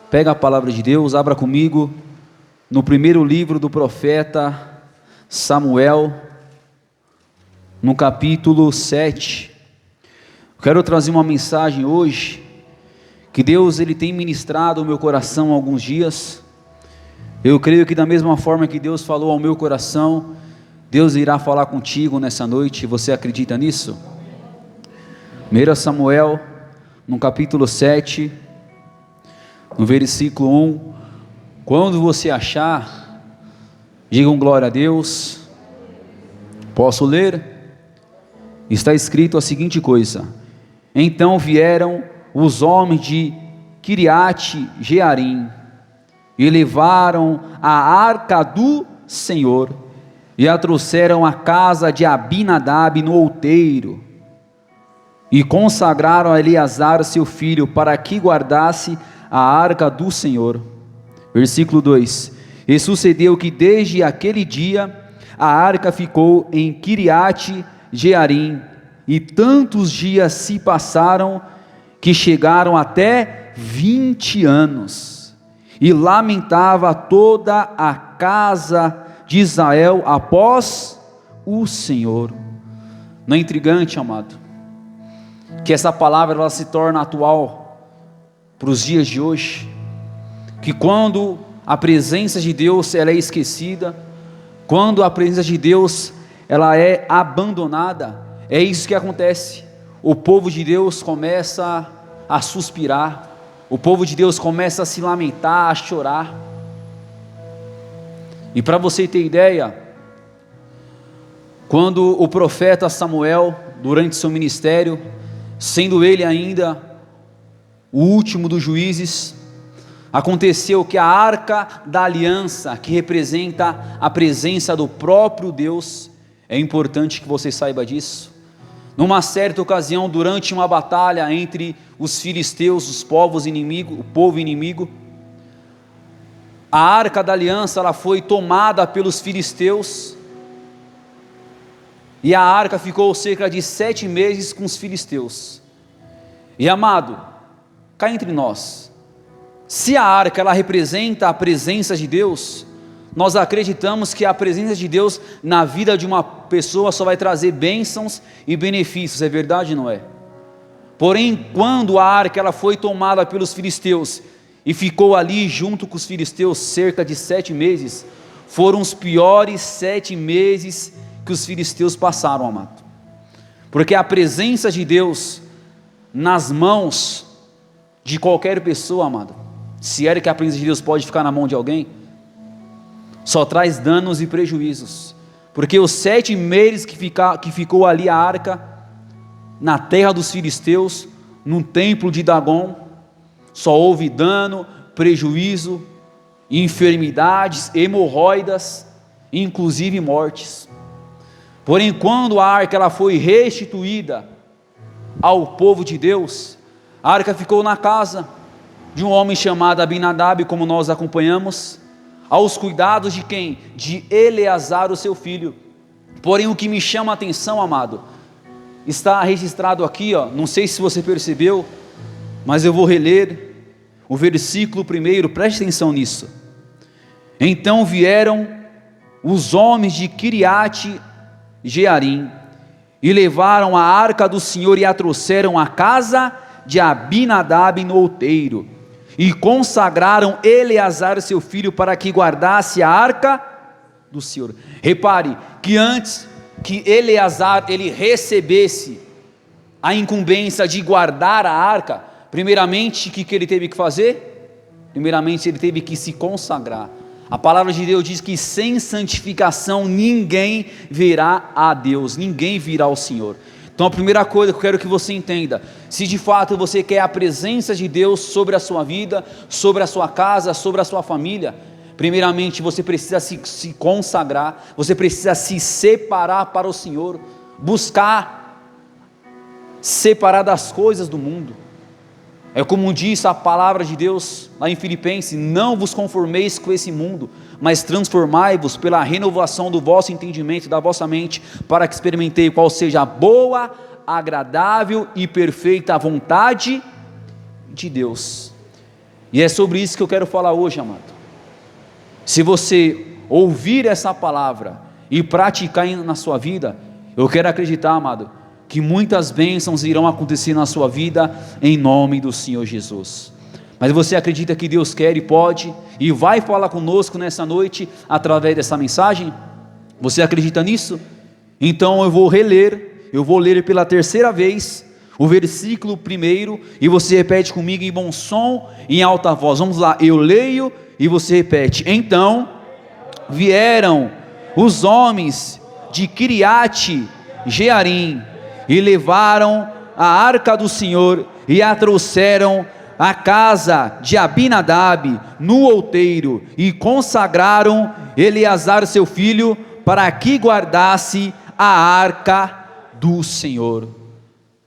Pega a palavra de Deus, abra comigo no primeiro livro do profeta Samuel, no capítulo 7. Quero trazer uma mensagem hoje, que Deus ele tem ministrado ao meu coração há alguns dias. Eu creio que da mesma forma que Deus falou ao meu coração, Deus irá falar contigo nessa noite. Você acredita nisso? 1 Samuel, no capítulo 7, no versículo 1, quando você achar, digam glória a Deus. Posso ler? Está escrito a seguinte coisa: então vieram os homens de Quiriate Jearim, e levaram a arca do Senhor, e a trouxeram à casa de Abinadab no outeiro, e consagraram a Eleazar seu filho, para que guardasse a arca do Senhor. Versículo 2: e sucedeu que desde aquele dia a arca ficou em Quiriate Jearim, e tantos dias se passaram, que chegaram até 20 anos, e lamentava toda a casa de Israel após o Senhor. Não é intrigante, amado, que essa palavra ela se torna atual para os dias de hoje, que quando a presença de Deus ela é esquecida, quando a presença de Deus ela é abandonada, é isso que acontece. O povo de Deus começa a suspirar, o povo de Deus começa a se lamentar, a chorar. E para você ter ideia, quando o profeta Samuel, durante seu ministério, sendo ele ainda o último dos juízes, aconteceu que a arca da aliança, que representa a presença do próprio Deus, é importante que você saiba disso. Numa certa ocasião, durante uma batalha entre os filisteus, os povos inimigos, o povo inimigo, a arca da aliança ela foi tomada pelos filisteus, e a arca ficou cerca de 7 meses com os filisteus. E amado, cá entre nós, se a arca ela representa a presença de Deus, nós acreditamos que a presença de Deus na vida de uma pessoa só vai trazer bênçãos e benefícios, é verdade ou não é? Porém, quando a arca ela foi tomada pelos filisteus e ficou ali junto com os filisteus cerca de 7 meses, foram os piores 7 meses que os filisteus passaram, amado, porque a presença de Deus nas mãos de qualquer pessoa, amado, se é que a presença de Deus pode ficar na mão de alguém, só traz danos e prejuízos, porque os 7 meses que ficou ali a arca, na terra dos filisteus, no templo de Dagon, só houve dano, prejuízo, enfermidades, hemorroidas, inclusive mortes. Porém, quando a arca ela foi restituída ao povo de Deus, a arca ficou na casa de um homem chamado Abinadab, como nós acompanhamos, aos cuidados de quem? De Eleazar, o seu filho. Porém, o que me chama a atenção, amado, está registrado aqui, não sei se você percebeu, mas eu vou reler o versículo 1, preste atenção nisso. Então vieram os homens de Quiriate Jearim, e levaram a arca do Senhor, e a trouxeram à casa de Abinadab no outeiro, e consagraram Eleazar seu filho, para que guardasse a arca do Senhor. Repare que antes que Eleazar ele recebesse a incumbência de guardar a arca, primeiramente, o que ele teve que fazer? Primeiramente ele teve que se consagrar. A palavra de Deus diz que sem santificação ninguém verá a Deus, ninguém virá ao Senhor. Então a primeira coisa que eu quero que você entenda, se de fato você quer a presença de Deus sobre a sua vida, sobre a sua casa, sobre a sua família, primeiramente você precisa se consagrar, você precisa se separar para o Senhor, buscar separar das coisas do mundo. É como diz a palavra de Deus lá em Filipenses: não vos conformeis com esse mundo, mas transformai-vos pela renovação do vosso entendimento, da vossa mente, para que experimentei qual seja a boa, agradável e perfeita vontade de Deus. E é sobre isso que eu quero falar hoje, amado. Se você ouvir essa palavra e praticar na sua vida, eu quero acreditar, amado, que muitas bênçãos irão acontecer na sua vida, em nome do Senhor Jesus. Mas você acredita que Deus quer e pode, e vai falar conosco nessa noite, através dessa mensagem? Você acredita nisso? Então eu vou ler pela terceira vez, o versículo 1, e você repete comigo em bom som e em alta voz. Vamos lá, eu leio e você repete. Então vieram os homens de Kiriate Jearim, e levaram a arca do Senhor, e a trouxeram à casa de Abinadab, no outeiro, e consagraram Eleazar seu filho, para que guardasse a arca do Senhor.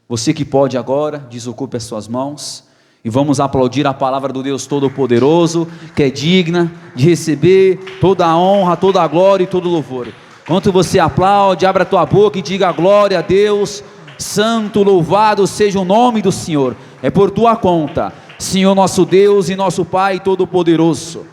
Você que pode agora, desocupe as suas mãos, e vamos aplaudir a palavra do Deus Todo-Poderoso, que é digna de receber toda a honra, toda a glória e todo o louvor. Enquanto você aplaude, abra a tua boca e diga glória a Deus. Santo, louvado seja o nome do Senhor. É por tua conta, Senhor nosso Deus e nosso Pai Todo-Poderoso.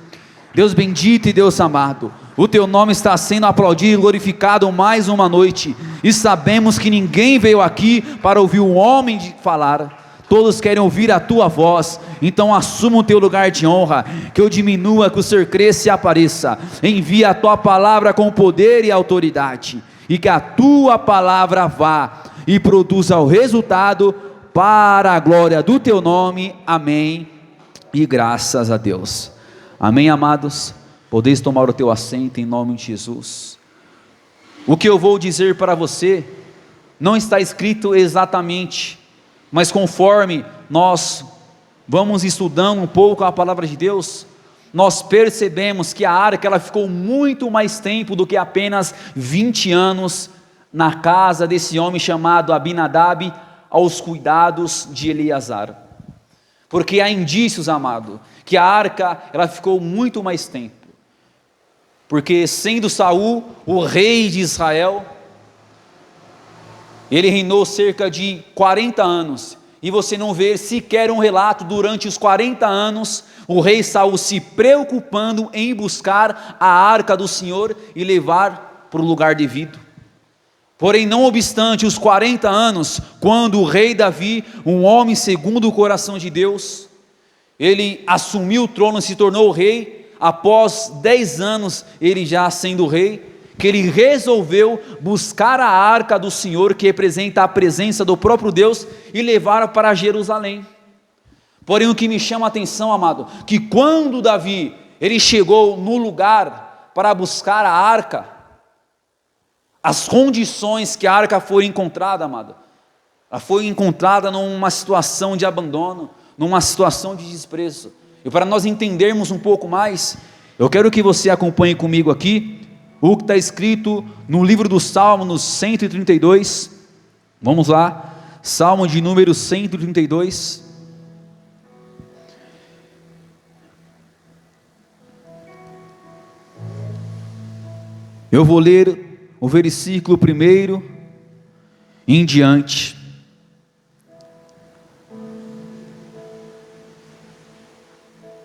Deus bendito e Deus amado, o teu nome está sendo aplaudido e glorificado mais uma noite, e sabemos que ninguém veio aqui para ouvir um homem falar, todos querem ouvir a tua voz. Então assuma o teu lugar de honra, que eu diminua, que o Senhor cresça e apareça. Envia a tua palavra com poder e autoridade, e que a tua palavra vá e produza o resultado para a glória do teu nome. Amém e graças a Deus. Amém, amados. Podeis tomar o teu assento em nome de Jesus. O que eu vou dizer para você não está escrito exatamente, mas conforme nós vamos estudando um pouco a palavra de Deus, nós percebemos que a arca ela ficou muito mais tempo do que apenas 20 anos na casa desse homem chamado Abinadab, aos cuidados de Eleazar. Porque há indícios, amado, que a arca ela ficou muito mais tempo. Porque sendo Saul o rei de Israel, ele reinou cerca de 40 anos, e você não vê sequer um relato durante os 40 anos, o rei Saul se preocupando em buscar a arca do Senhor e levar para o lugar devido. Porém, não obstante os 40 anos, quando o rei Davi, um homem segundo o coração de Deus, ele assumiu o trono, se tornou rei, após 10 anos ele já sendo rei, que ele resolveu buscar a arca do Senhor, que representa a presença do próprio Deus, e levar para Jerusalém. Porém, o que me chama a atenção, amado, que quando Davi, ele chegou no lugar para buscar a arca, as condições que a arca foi encontrada, amado, ela foi encontrada numa situação de abandono, numa situação de desprezo. E para nós entendermos um pouco mais, eu quero que você acompanhe comigo aqui, o que está escrito no livro dos Salmos, 132, vamos lá, Salmo de número 132, eu vou ler o versículo 1 em diante.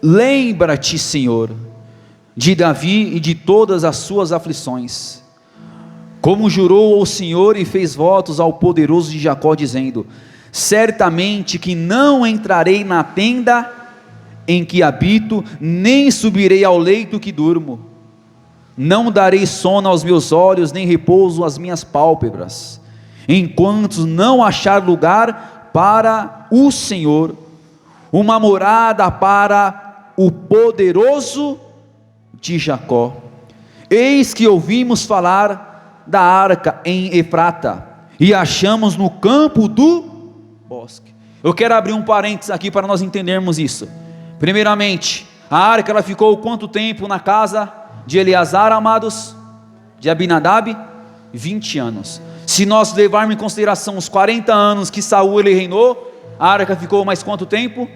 Lembra-te, Senhor, de Davi e de todas as suas aflições, como jurou ao Senhor e fez votos ao poderoso de Jacó, dizendo: certamente que não entrarei na tenda em que habito, nem subirei ao leito que durmo. Não darei sono aos meus olhos, nem repouso às minhas pálpebras, enquanto não achar lugar para o Senhor, uma morada para o poderoso de Jacó. Eis que ouvimos falar da arca em Efrata, e achamos no campo do bosque. Eu quero abrir um parênteses aqui para nós entendermos isso. Primeiramente, a arca ela ficou quanto tempo na casa de Eleazar, amados? De Abinadab? 20 anos. Se nós levarmos em consideração os 40 anos que Saul ele reinou, a arca ficou mais quanto tempo?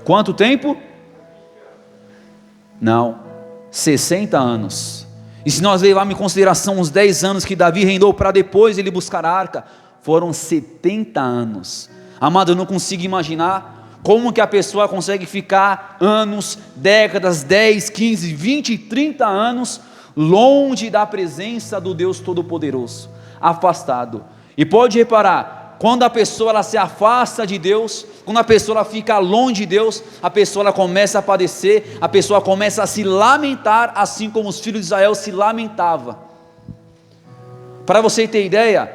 Quanto tempo? Não, 60 anos. E se nós levarmos em consideração os 10 anos que Davi reinou para depois ele buscar a arca, foram 70 anos. Amado, eu não consigo imaginar Como que a pessoa consegue ficar anos, décadas, 10, 15, 20, 30 anos longe da presença do Deus Todo-Poderoso, afastado? E pode reparar, quando a pessoa ela se afasta de Deus, quando a pessoa ela fica longe de Deus, a pessoa ela começa a padecer, a pessoa começa a se lamentar, assim como os filhos de Israel se lamentavam. Para você ter ideia,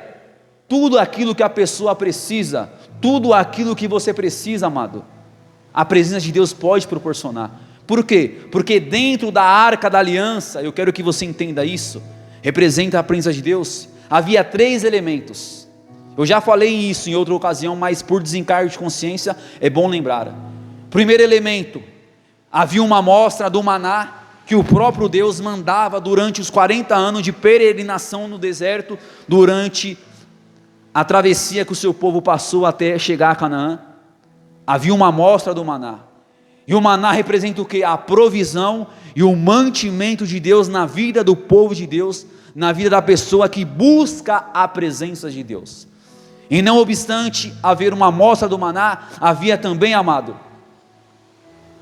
tudo aquilo que a pessoa precisa, tudo aquilo que você precisa, amado, a presença de Deus pode proporcionar. Por quê? Porque dentro da arca da aliança, eu quero que você entenda isso, representa a presença de Deus, havia 3 elementos. Eu já falei isso em outra ocasião, mas por desencargo de consciência, é bom lembrar. Primeiro elemento, havia uma amostra do maná, que o próprio Deus mandava durante os 40 anos de peregrinação no deserto, durante a travessia que o seu povo passou até chegar a Canaã. Havia uma amostra do maná, e o maná representa o que? A provisão e o mantimento de Deus na vida do povo de Deus, na vida da pessoa que busca a presença de Deus. E não obstante haver uma amostra do maná, havia também, amado,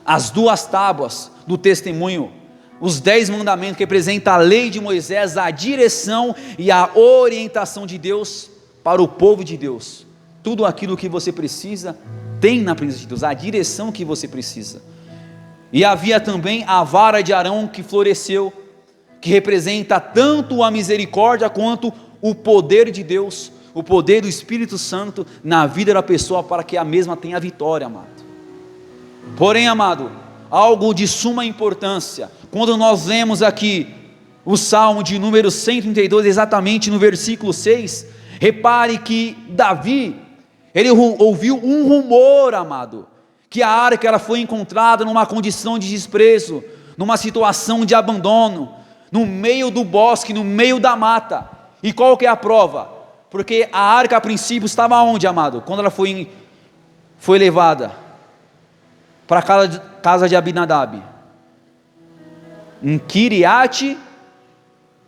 as 2 tábuas do testemunho, os 10 mandamentos que representam a lei de Moisés, a direção e a orientação de Deus para o povo de Deus. Tudo aquilo que você precisa tem na presença de Deus, a direção que você precisa. E havia também a vara de Arão que floresceu, que representa tanto a misericórdia quanto o poder de Deus, o poder do Espírito Santo na vida da pessoa, para que a mesma tenha vitória, amado. Porém, amado, algo de suma importância, quando nós vemos aqui o Salmo de número 132, exatamente no versículo 6, repare que Davi, ele ouviu um rumor, amado, que a arca ela foi encontrada numa condição de desprezo, numa situação de abandono, no meio do bosque, no meio da mata. E qual que é a prova? Porque a arca a princípio estava onde, amado? Quando ela foi levada para a casa de Abinadab, em Kiriat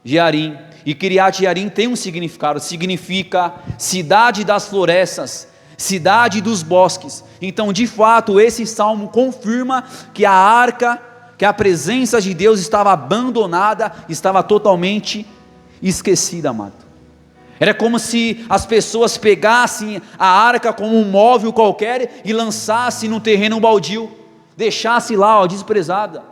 Jearim. E Kiriat Jearim tem um significado, significa cidade das florestas, cidade dos bosques. Então, de fato, esse salmo confirma que a arca, que a presença de Deus estava abandonada, estava totalmente esquecida, amado. Era como se as pessoas pegassem a arca como um móvel qualquer e lançassem no terreno baldio, deixassem lá, desprezada.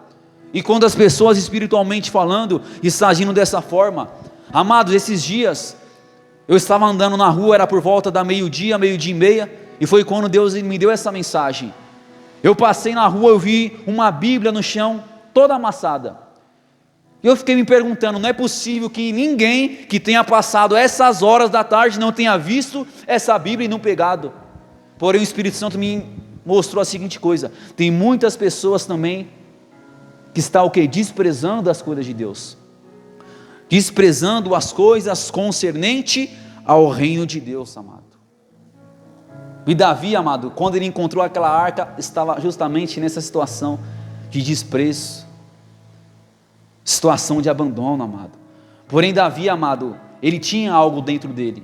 E quando as pessoas espiritualmente falando estão agindo dessa forma, amados, esses dias eu estava andando na rua, era por volta da meio-dia e meia, e foi quando Deus me deu essa mensagem. Eu passei na rua, eu vi uma Bíblia no chão, toda amassada. E eu fiquei me perguntando, não é possível que ninguém que tenha passado essas horas da tarde não tenha visto essa Bíblia e não pegado. Porém o Espírito Santo me mostrou a seguinte coisa: tem muitas pessoas também que estão o quê? Desprezando as coisas de Deus, desprezando as coisas concernente ao reino de Deus, amado. E Davi, amado, quando ele encontrou aquela arca, estava justamente nessa situação de desprezo, situação de abandono, amado. Porém Davi, amado, ele tinha algo dentro dele.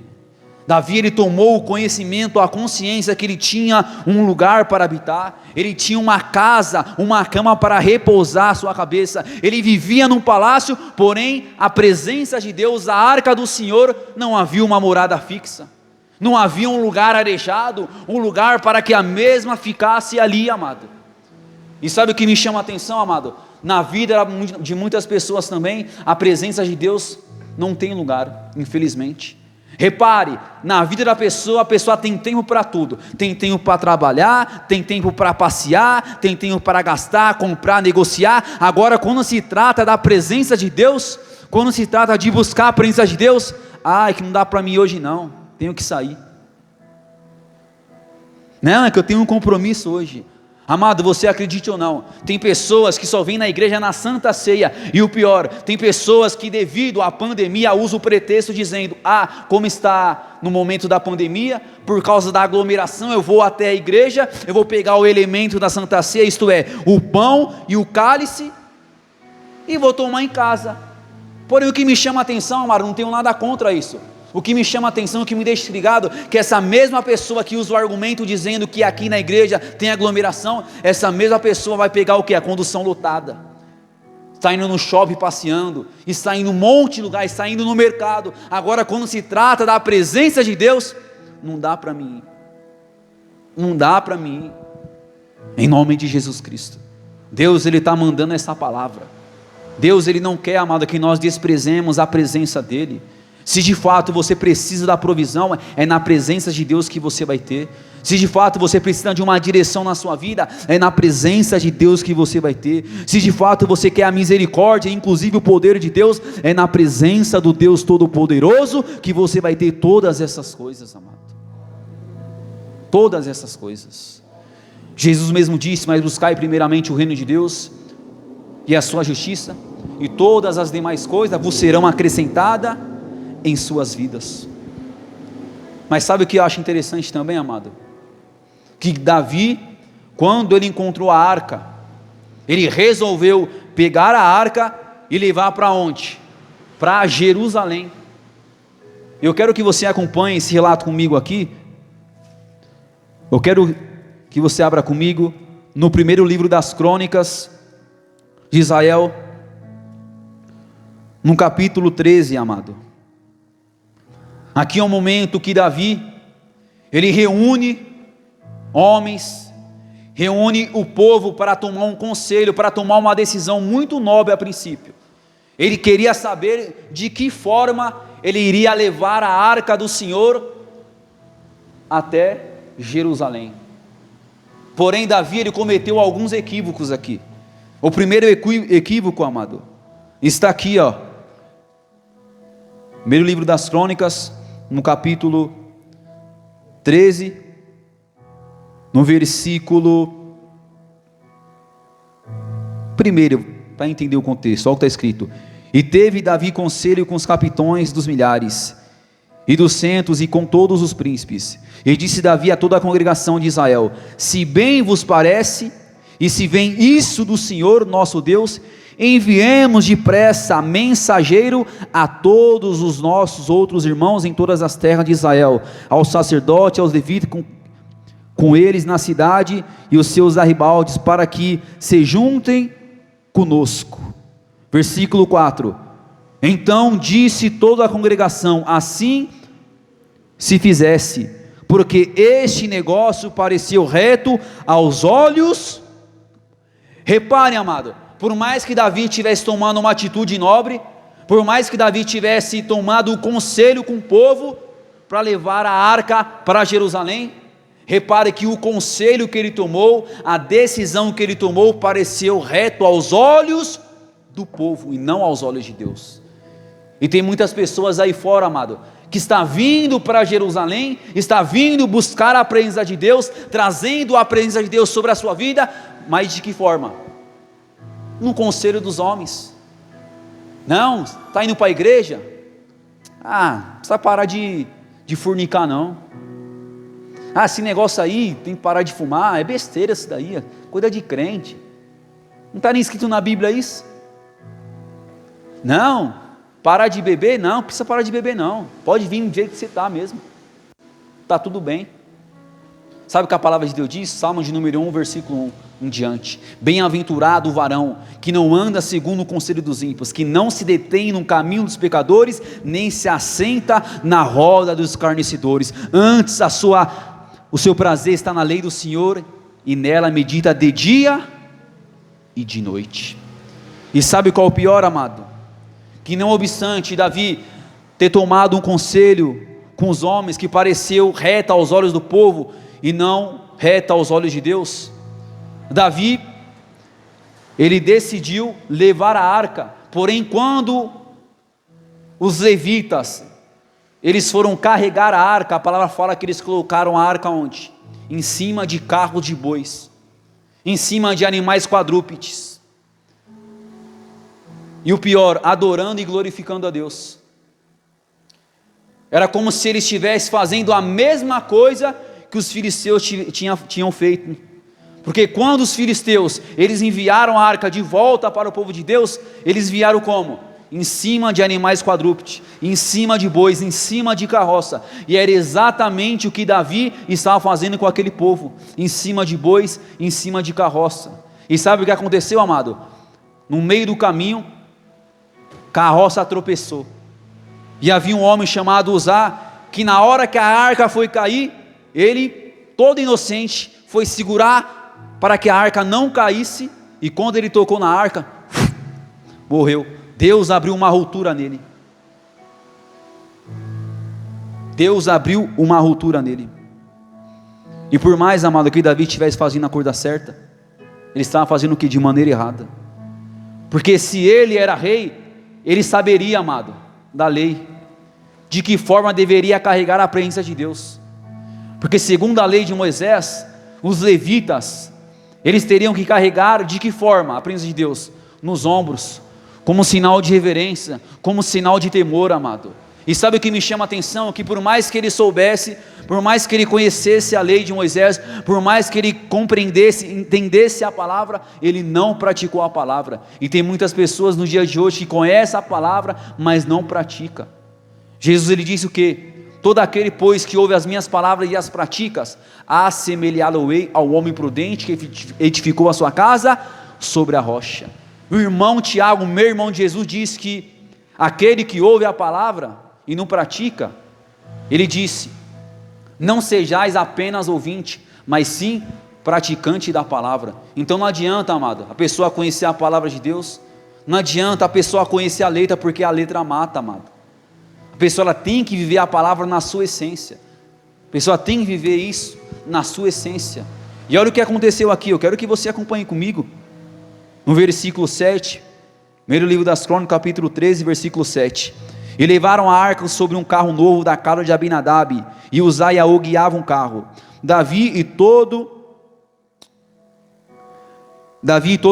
Davi, ele tomou o conhecimento, a consciência que ele tinha um lugar para habitar, ele tinha uma casa, uma cama para repousar a sua cabeça, ele vivia num palácio, porém a presença de Deus, a arca do Senhor, não havia uma morada fixa, não havia um lugar arejado, um lugar para que a mesma ficasse ali, amado. E sabe o que me chama a atenção, amado? Na vida de muitas pessoas também, a presença de Deus não tem lugar, infelizmente. Repare, na vida da pessoa, a pessoa tem tempo para tudo, tem tempo para trabalhar, tem tempo para passear, tem tempo para gastar, comprar, negociar. Agora quando se trata da presença de Deus, quando se trata de buscar a presença de Deus, que não dá para mim hoje não, tenho que sair, não, é que eu tenho um compromisso hoje. Amado, você acredite ou não, tem pessoas que só vêm na igreja na Santa Ceia, e o pior, tem pessoas que devido à pandemia usam o pretexto dizendo, como está no momento da pandemia, por causa da aglomeração, eu vou até a igreja, eu vou pegar o elemento da Santa Ceia, isto é, o pão e o cálice, e vou tomar em casa. Porém o que me chama a atenção, amado, não tenho nada contra isso, O que me chama a atenção, o que me deixa intrigado, que essa mesma pessoa que usa o argumento dizendo que aqui na igreja tem aglomeração, essa mesma pessoa vai pegar o que? A condução lotada, está indo no shopping passeando, está indo em um monte de lugar, está indo no mercado. Agora quando se trata da presença de Deus, não dá para mim, não dá para mim, em nome de Jesus Cristo. Deus, Ele está mandando essa palavra. Deus, Ele não quer, amado, que nós desprezemos a presença dEle. Se de fato você precisa da provisão, é na presença de Deus que você vai ter. Se de fato você precisa de uma direção na sua vida, é na presença de Deus que você vai ter. Se de fato você quer a misericórdia, inclusive o poder de Deus, é na presença do Deus Todo-Poderoso que você vai ter todas essas coisas, amado. Todas essas coisas. Jesus mesmo disse: mas buscai primeiramente o reino de Deus e a sua justiça, e todas as demais coisas vos serão acrescentadas em suas vidas. Mas sabe o que eu acho interessante também, amado? Que Davi, quando ele encontrou a arca, ele resolveu pegar a arca e levar para onde? Para Jerusalém. Eu quero que você acompanhe esse relato comigo aqui. Eu quero que você abra comigo no primeiro livro das Crônicas de Israel, no capítulo 13, amado. Aqui é um momento que Davi, ele reúne homens, reúne o povo para tomar um conselho, para tomar uma decisão muito nobre a princípio. Ele queria saber de que forma ele iria levar a arca do Senhor até Jerusalém. Porém, Davi, ele cometeu alguns equívocos aqui. O primeiro equívoco, amado, está aqui, ó. Primeiro livro das Crônicas, no capítulo 13, no versículo 1, para entender o contexto, olha o que está escrito: e teve Davi conselho com os capitães dos milhares, e dos centos, e com todos os príncipes, e disse Davi a toda a congregação de Israel: se bem vos parece, e se vem isso do Senhor nosso Deus, enviemos depressa mensageiro a todos os nossos outros irmãos em todas as terras de Israel, aos sacerdotes, aos levitas, com eles na cidade, e os seus arrabaldes, para que se juntem conosco. Versículo 4: então disse toda a congregação: assim se fizesse, porque este negócio pareceu reto aos olhos. Reparem, amado, por mais que Davi tivesse tomado uma atitude nobre, por mais que Davi tivesse tomado o conselho com o povo para levar a arca para Jerusalém, repare que o conselho que ele tomou, a decisão que ele tomou, pareceu reto aos olhos do povo e não aos olhos de Deus. E tem muitas pessoas aí fora, amado, que está vindo para Jerusalém, está vindo buscar a presença de Deus, trazendo a presença de Deus sobre a sua vida, mas de que forma? No conselho dos homens. Não, está indo para a igreja? Não precisa parar de fornicar não. Esse negócio aí, tem que parar de fumar, é besteira isso daí, coisa de crente. Não está nem escrito na Bíblia isso? Não, parar de beber? Não precisa parar de beber não, pode vir do jeito que você está mesmo, está tudo bem. Sabe o que a palavra de Deus diz? Salmo de número 1, versículo 1 em diante: bem-aventurado o varão que não anda segundo o conselho dos ímpios, que não se detém no caminho dos pecadores, nem se assenta na roda dos escarnecedores, antes o seu prazer está na lei do Senhor, e nela medita de dia e de noite. E sabe qual é o pior, amado? Que não obstante Davi ter tomado um conselho com os homens que pareceu reta aos olhos do povo e não reta aos olhos de Deus, Davi, ele decidiu levar a arca. Porém, quando os levitas, eles foram carregar a arca, a palavra fala que eles colocaram a arca onde? Em cima de carros de bois, em cima de animais quadrúpedes, e o pior, adorando e glorificando a Deus. Era como se eles estivessem fazendo a mesma coisa que os filisteus tinham feito. Porque quando os filisteus, eles enviaram a arca de volta para o povo de Deus, eles enviaram como? em cima de animais quadrúpedes, em cima de bois, em cima de carroça, e era exatamente o que Davi estava fazendo com aquele povo, em cima de bois, em cima de carroça. E sabe o que aconteceu, amado? No meio do caminho, carroça tropeçou, e havia um homem chamado Uzá, que na hora que a arca foi cair, ele, todo inocente, foi segurar para que a arca não caísse, e quando ele tocou na arca, morreu. Deus abriu uma ruptura nele. Deus abriu uma ruptura nele. E por mais, amado, que Davi estivesse fazendo a coisa certa, ele estava fazendo o que? De maneira errada. Porque se ele era rei, ele saberia, amado, da lei, de que forma deveria carregar a presença de Deus. Porque segundo a lei de Moisés, os levitas, eles teriam que carregar de que forma a presença de Deus? Nos ombros, como sinal de reverência, como sinal de temor, amado. E sabe o que me chama a atenção? Que por mais que ele soubesse, por mais que ele conhecesse a lei de Moisés, por mais que ele compreendesse, entendesse a palavra, ele não praticou a palavra. E tem muitas pessoas no dia de hoje que conhecem a palavra, mas não pratica. Jesus, ele disse o quê? Todo aquele, pois, que ouve as minhas palavras e as praticas, assemelhá-lo-ei ao homem prudente que edificou a sua casa sobre a rocha. O irmão Tiago, meu irmão de Jesus, diz que aquele que ouve a palavra e não pratica, ele disse: não sejais apenas ouvinte, mas sim praticante da palavra. Então não adianta, amado, a pessoa conhecer a palavra de Deus, não adianta a pessoa conhecer a letra, porque a letra mata, amado. A pessoa ela tem que viver a palavra na sua essência, a pessoa tem que viver isso na sua essência. E olha o que aconteceu aqui, eu quero que você acompanhe comigo, no versículo 7, primeiro livro das Crônicas, capítulo 13, versículo 7. E levaram a arca sobre um carro novo da casa de Abinadab, e Uzá e Aú guiavam o carro. Davi e todo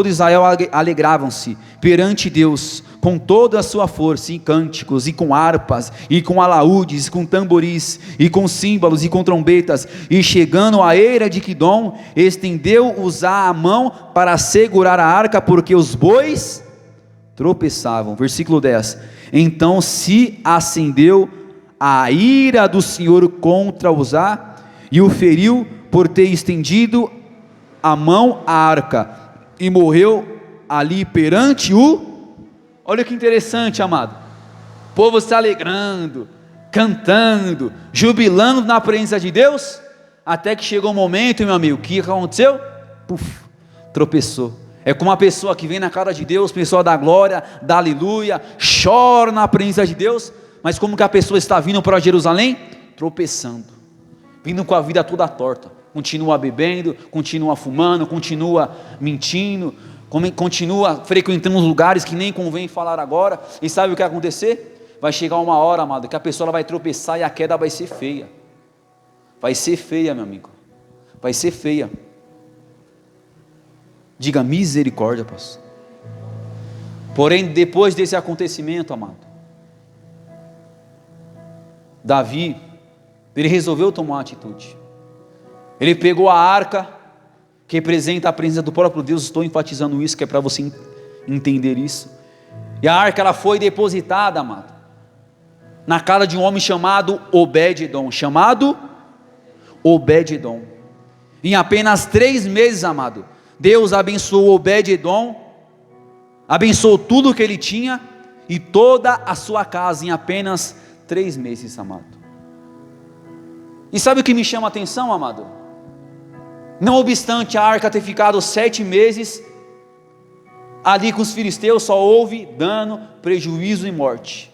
Israel alegravam-se perante Deus, com toda a sua força, em cânticos, e com harpas, e com alaúdes, com tamboris, e com símbolos, e com trombetas. E chegando à eira de Quidom, estendeu Uzá a mão para segurar a arca, porque os bois tropeçavam. Versículo 10. Então se acendeu a ira do Senhor contra Uzá, e o feriu por ter estendido a mão à arca, e morreu ali perante o... Olha que interessante, amado, o povo se alegrando, cantando, jubilando na presença de Deus, até que chegou um momento, meu amigo, o que aconteceu? Puf, tropeçou. É como uma pessoa que vem na cara de Deus, pessoa da glória, da aleluia, chora na presença de Deus, mas como que a pessoa está vindo para Jerusalém? Tropeçando, vindo com a vida toda torta, continua bebendo, continua fumando, continua mentindo, continua frequentando os lugares que nem convém falar agora. E sabe o que vai acontecer? Vai chegar uma hora, amado, que a pessoa vai tropeçar e a queda vai ser feia. Vai ser feia, meu amigo, vai ser feia. Diga misericórdia, pastor. Porém, depois desse acontecimento, amado, Davi, ele resolveu tomar uma atitude. Ele pegou a arca, que representa a presença do próprio Deus. Estou enfatizando isso, que é para você entender isso. E a arca, ela foi depositada, amado, na casa de um homem chamado Obed-edom. Em apenas 3 meses, amado, Deus abençoou Obed-edom, abençoou tudo o que ele tinha, e toda a sua casa, em apenas 3 meses, amado. E sabe o que me chama a atenção, amado? Não obstante a arca ter ficado 7 meses ali com os filisteus, só houve dano, prejuízo e morte.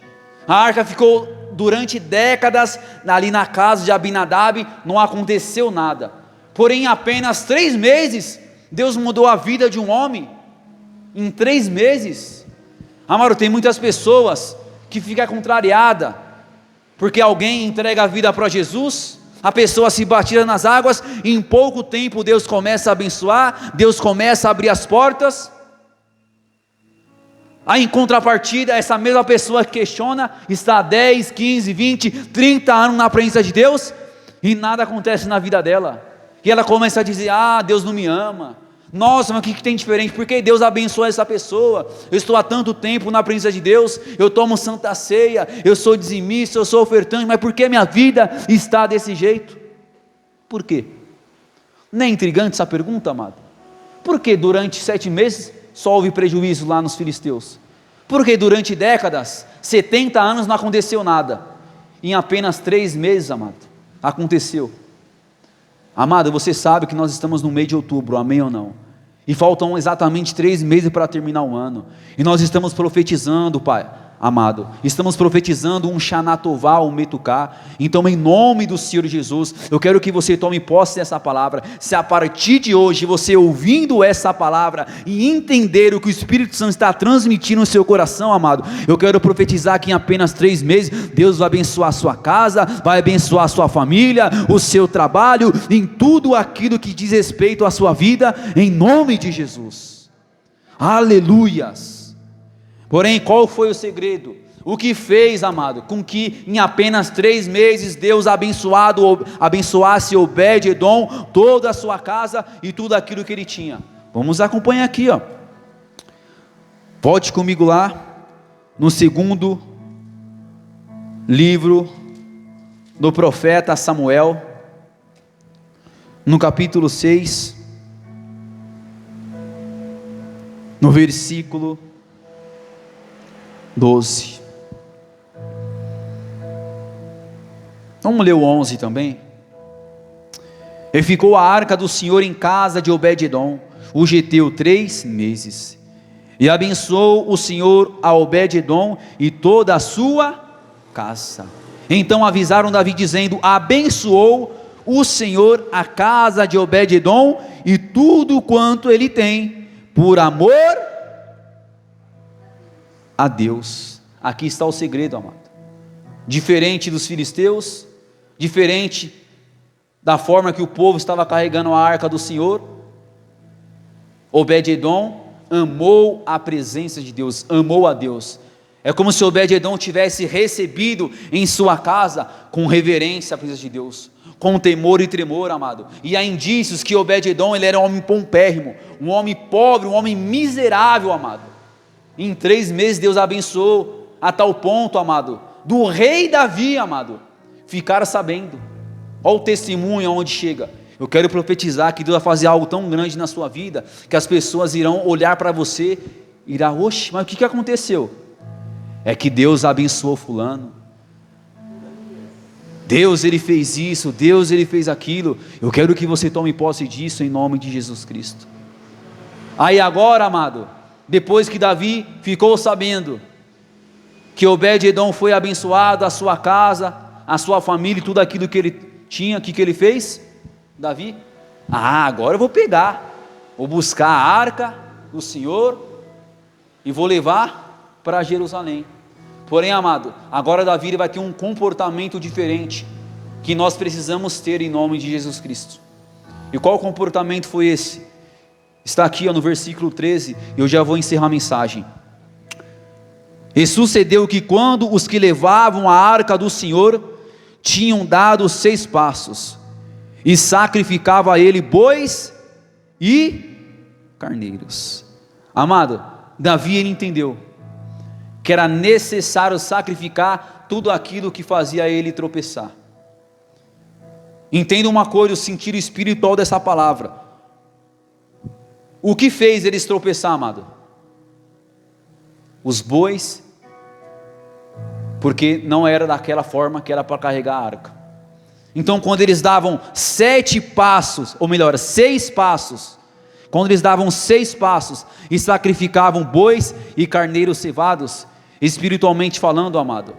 A arca ficou durante décadas ali na casa de Abinadab, não aconteceu nada. Porém, em apenas 3 meses, Deus mudou a vida de um homem. Em 3 meses, amado, tem muitas pessoas que ficam contrariadas, porque alguém entrega a vida para Jesus, a pessoa se batida nas águas, e em pouco tempo Deus começa a abençoar, Deus começa a abrir as portas. Aí em contrapartida, essa mesma pessoa que questiona, está 10, 15, 20, 30 anos na presença de Deus, e nada acontece na vida dela, e ela começa a dizer: ah, Deus não me ama, Nossa, mas o que tem diferente? Porque Deus abençoa essa pessoa. Eu estou há tanto tempo na presença de Deus, eu tomo santa ceia, eu sou dizimista, eu sou ofertante, mas por que minha vida está desse jeito? Por quê? Não é intrigante essa pergunta, amado? Por que durante 7 meses só houve prejuízo lá nos filisteus? Por que durante décadas, 70 anos não aconteceu nada? Em apenas 3 meses, amado, aconteceu. Amado, você sabe que nós estamos no mês de outubro, amém ou não? E faltam exatamente 3 meses para terminar o ano, e nós estamos profetizando, Pai amado, estamos profetizando um Shanatová, um Metuká. Então em nome do Senhor Jesus, eu quero que você tome posse dessa palavra. Se a partir de hoje, você ouvindo essa palavra, e entender o que o Espírito Santo está transmitindo no seu coração, amado, eu quero profetizar que em apenas 3 meses, Deus vai abençoar a sua casa, vai abençoar a sua família, o seu trabalho, em tudo aquilo que diz respeito à sua vida, em nome de Jesus, aleluias. Porém, qual foi o segredo? O que fez, amado, com que em apenas 3 meses Deus abençoasse Obed-Edom, toda a sua casa e tudo aquilo que ele tinha? Vamos acompanhar aqui, ó. Volte comigo lá, no segundo livro do profeta Samuel, no capítulo 6, no versículo 12. Vamos ler o 11 também. E ficou a arca do Senhor em casa de Obed-Edom, o geteu 3 meses. E abençoou o Senhor a Obed-Edom e toda a sua casa. Então avisaram Davi dizendo: abençoou o Senhor a casa de Obed-Edom e tudo quanto ele tem, por amor a Deus. Aqui está o segredo, amado. Diferente dos filisteus, diferente da forma que o povo estava carregando a arca do Senhor, Obed-Edom amou a presença de Deus, amou a Deus. É como se Obed-Edom tivesse recebido em sua casa com reverência a presença de Deus, com temor e tremor, amado. E há indícios que Obed-Edom, ele era um homem paupérrimo, um homem pobre, um homem miserável, amado. Em 3 meses Deus abençoou a tal ponto, amado, do rei Davi, amado, ficar sabendo. Olha o testemunho aonde chega. Eu quero profetizar que Deus vai fazer algo tão grande na sua vida, que as pessoas irão olhar para você e irão: oxe, mas o que aconteceu? É que Deus abençoou fulano, Deus ele fez isso, Deus ele fez aquilo. Eu quero que você tome posse disso em nome de Jesus Cristo. Aí agora, amado, depois que Davi ficou sabendo que Obed-Edom foi abençoado, a sua casa, a sua família e tudo aquilo que ele tinha, o que ele fez? Davi, agora eu vou buscar a arca do Senhor e vou levar para Jerusalém. Porém, amado, agora Davi vai ter um comportamento diferente, que nós precisamos ter em nome de Jesus Cristo. E qual comportamento foi esse? Está aqui no versículo 13, eu já vou encerrar a mensagem. E sucedeu que quando os que levavam a arca do Senhor tinham dado 6 passos, e sacrificava a ele bois e carneiros. Amado, Davi ele entendeu que era necessário sacrificar tudo aquilo que fazia ele tropeçar. Entenda uma coisa, o sentido espiritual dessa palavra. O que fez eles tropeçar, amado? Os bois, porque não era daquela forma que era para carregar a arca. Então quando eles davam 7 passos, ou melhor, 6 passos, quando eles davam 6 passos e sacrificavam bois e carneiros cevados, espiritualmente falando, amado,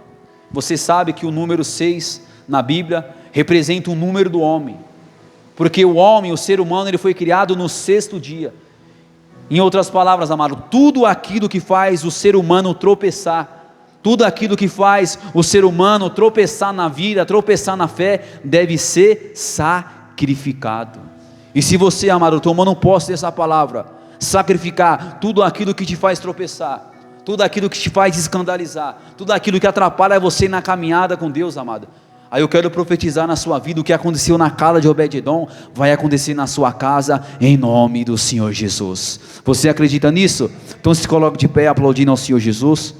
você sabe que o número 6 na Bíblia representa o número do homem, porque o homem, o ser humano, ele foi criado no 6º dia. Em outras palavras, amado, tudo aquilo que faz o ser humano tropeçar, tudo aquilo que faz o ser humano tropeçar na vida, tropeçar na fé, deve ser sacrificado. E se você, amado, tomando posse dessa palavra, sacrificar tudo aquilo que te faz tropeçar, tudo aquilo que te faz escandalizar, tudo aquilo que atrapalha você na caminhada com Deus, amado, Aí eu quero profetizar na sua vida: o que aconteceu na casa de Obed-edom vai acontecer na sua casa, em nome do Senhor Jesus. Você acredita nisso? Então se coloque de pé aplaudindo ao Senhor Jesus.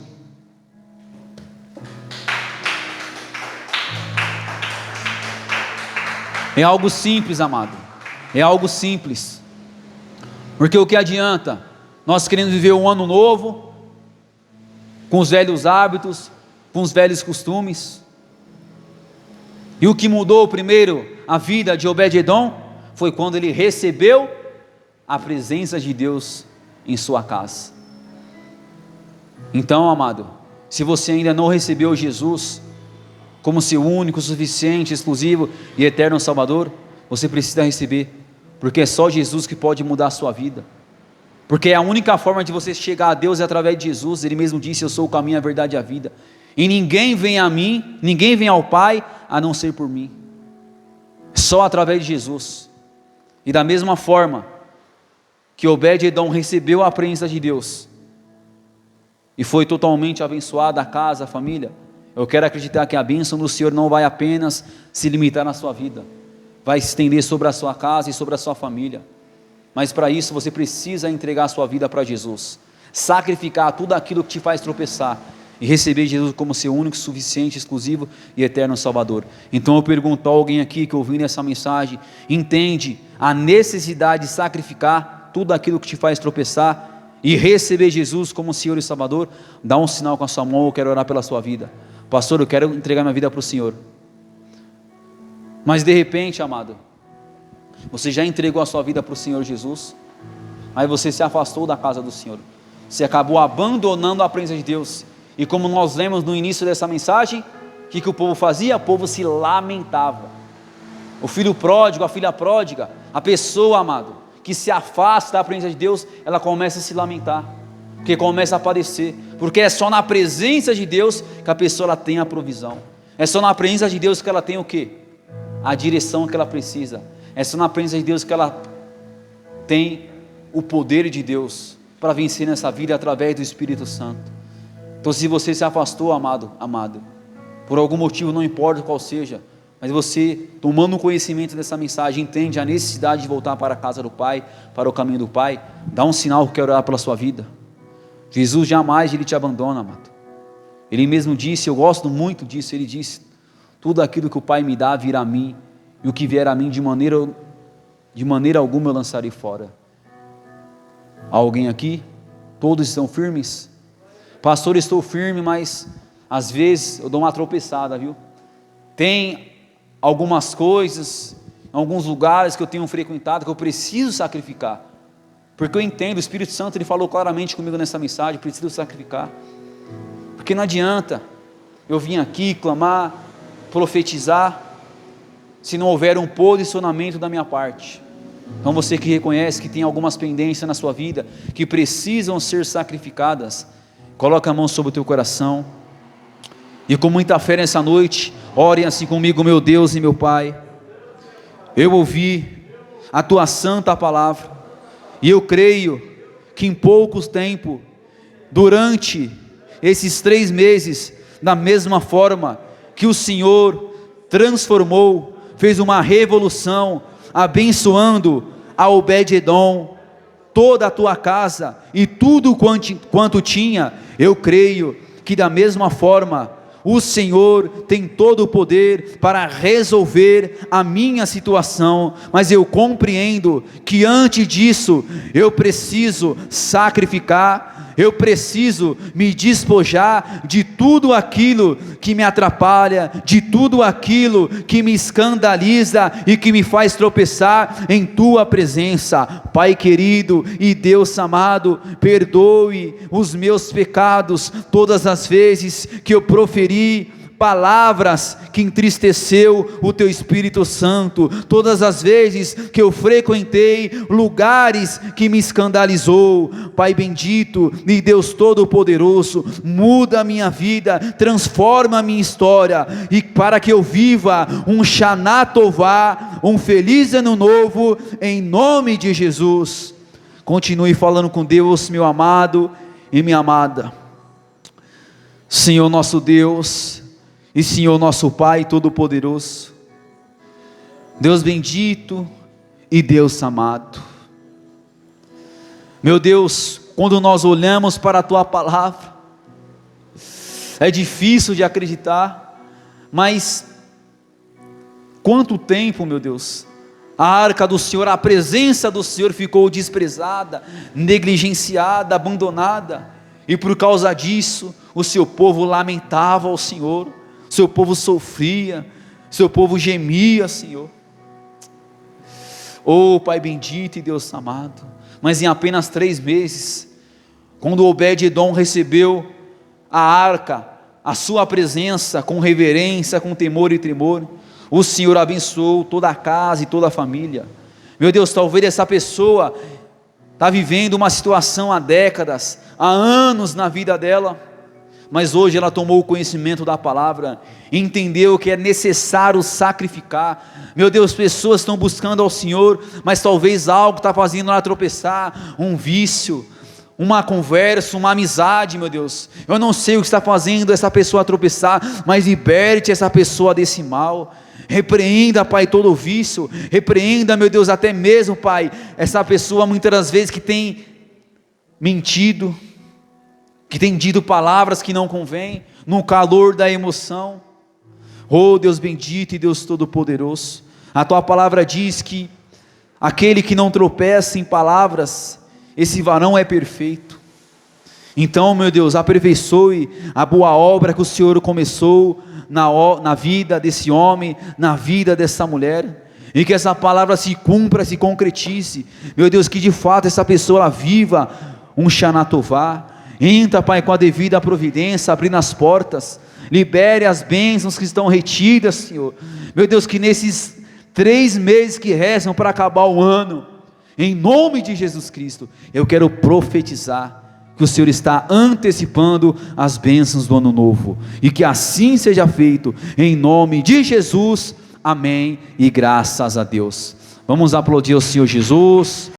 É algo simples, amado, é algo simples, porque o que adianta nós queremos viver um ano novo, com os velhos hábitos, com os velhos costumes? E o que mudou primeiro a vida de Obed-edom foi quando ele recebeu a presença de Deus em sua casa. Então, amado, se você ainda não recebeu Jesus como seu único, suficiente, exclusivo e eterno Salvador, você precisa receber, porque é só Jesus que pode mudar a sua vida, porque é a única forma de você chegar a Deus é através de Jesus. Ele mesmo disse: eu sou o caminho, a verdade e a vida, e ninguém vem a mim, ninguém vem ao Pai a não ser por mim, só através de Jesus. E da mesma forma que Obed-edom recebeu a presença de Deus e foi totalmente abençoada, a casa, a família, eu quero acreditar que a bênção do Senhor não vai apenas se limitar na sua vida, vai se estender sobre a sua casa e sobre a sua família. Mas para isso você precisa entregar a sua vida para Jesus, sacrificar tudo aquilo que te faz tropeçar e receber Jesus como seu único, suficiente, exclusivo e eterno Salvador. Então eu pergunto a alguém aqui que ouvindo essa mensagem, entende a necessidade de sacrificar tudo aquilo que te faz tropeçar e receber Jesus como Senhor e Salvador? Dá um sinal com a sua mão. Eu quero orar pela sua vida. Pastor, eu quero entregar minha vida para o Senhor. Mas de repente, amado, você já entregou a sua vida para o Senhor Jesus, aí você se afastou da casa do Senhor, você acabou abandonando a presença de Deus. E como nós lemos no início dessa mensagem, o que o povo fazia? O povo se lamentava. O filho pródigo, a filha pródiga, a pessoa, amado, que se afasta da presença de Deus, ela começa a se lamentar, porque começa a padecer, porque é só na presença de Deus que a pessoa ela tem a provisão, é só na presença de Deus que ela tem o quê? A direção que ela precisa, é só na presença de Deus que ela tem o poder de Deus para vencer nessa vida através do Espírito Santo. Então se você se afastou, amado, por algum motivo, não importa qual seja, mas você, tomando conhecimento dessa mensagem, entende a necessidade de voltar para a casa do Pai, para o caminho do Pai, dá um sinal que eu quero orar pela sua vida. Jesus jamais Ele te abandona, amado. Ele mesmo disse, eu gosto muito disso, Ele disse: tudo aquilo que o Pai me dá virá a mim, e o que vier a mim de maneira alguma eu lançarei fora. Há alguém aqui? Todos estão firmes? Pastor, estou firme, mas às vezes eu dou uma tropeçada, viu? Tem algumas coisas, alguns lugares que eu tenho frequentado, que eu preciso sacrificar, porque eu entendo, o Espírito Santo Ele falou claramente comigo nessa mensagem: preciso sacrificar, porque não adianta eu vir aqui clamar, profetizar, se não houver um posicionamento da minha parte. Então você que reconhece que tem algumas pendências na sua vida, que precisam ser sacrificadas, coloca a mão sobre o teu coração, e com muita fé nessa noite, orem assim comigo: meu Deus e meu Pai, eu ouvi a Tua santa palavra, e eu creio que em poucos tempo, durante esses 3 meses, da mesma forma que o Senhor transformou, fez uma revolução, abençoando a Obed-edom, toda a tua casa e tudo quanto tinha, eu creio que da mesma forma o Senhor tem todo o poder para resolver a minha situação, mas eu compreendo que antes disso eu preciso sacrificar, eu preciso me despojar de tudo aquilo que me atrapalha, de tudo aquilo que me escandaliza e que me faz tropeçar em Tua presença. Pai querido e Deus amado, perdoe os meus pecados todas as vezes que eu proferi palavras que entristeceu o Teu Espírito Santo, todas as vezes que eu frequentei lugares que me escandalizou. Pai bendito e Deus Todo-Poderoso, muda a minha vida, transforma a minha história, e para que eu viva um Shana Tová, um feliz ano novo, em nome de Jesus. Continue falando com Deus, meu amado e minha amada. Senhor nosso Deus E Senhor, nosso Pai Todo-Poderoso, Deus bendito e Deus amado, meu Deus, quando nós olhamos para a Tua palavra, é difícil de acreditar, mas quanto tempo, meu Deus, a arca do Senhor, a presença do Senhor ficou desprezada, negligenciada, abandonada, e por causa disso, o seu povo lamentava ao Senhor, o seu povo sofria, o seu povo gemia, Senhor. Oh Pai bendito e Deus amado, mas em apenas 3 meses, quando Obed-edom recebeu a arca, a sua presença com reverência, com temor e tremor, o Senhor abençoou toda a casa e toda a família. Meu Deus, talvez essa pessoa está vivendo uma situação há décadas, há anos na vida dela, mas hoje ela tomou o conhecimento da palavra, entendeu que é necessário sacrificar. Meu Deus, pessoas estão buscando ao Senhor, mas talvez algo está fazendo ela tropeçar, um vício, uma conversa, uma amizade, meu Deus, eu não sei o que está fazendo essa pessoa tropeçar, mas liberte essa pessoa desse mal. Repreenda, Pai, todo o vício, repreenda, meu Deus, até mesmo, Pai, essa pessoa muitas das vezes que tem mentido, que tem dito palavras que não convêm, no calor da emoção. Oh Deus bendito e Deus todo-poderoso, a Tua palavra diz que aquele que não tropeça em palavras, esse varão é perfeito. Então, meu Deus, aperfeiçoe a boa obra que o Senhor começou na vida desse homem, na vida dessa mulher, e que essa palavra se cumpra, se concretize, meu Deus, que de fato essa pessoa ela viva um Shanatová. Entra, Pai, com a devida providência, abrindo as portas, libere as bênçãos que estão retidas, Senhor, meu Deus, que nesses 3 meses que restam para acabar o ano, em nome de Jesus Cristo, eu quero profetizar que o Senhor está antecipando as bênçãos do ano novo, e que assim seja feito, em nome de Jesus, amém, e graças a Deus. Vamos aplaudir o Senhor Jesus.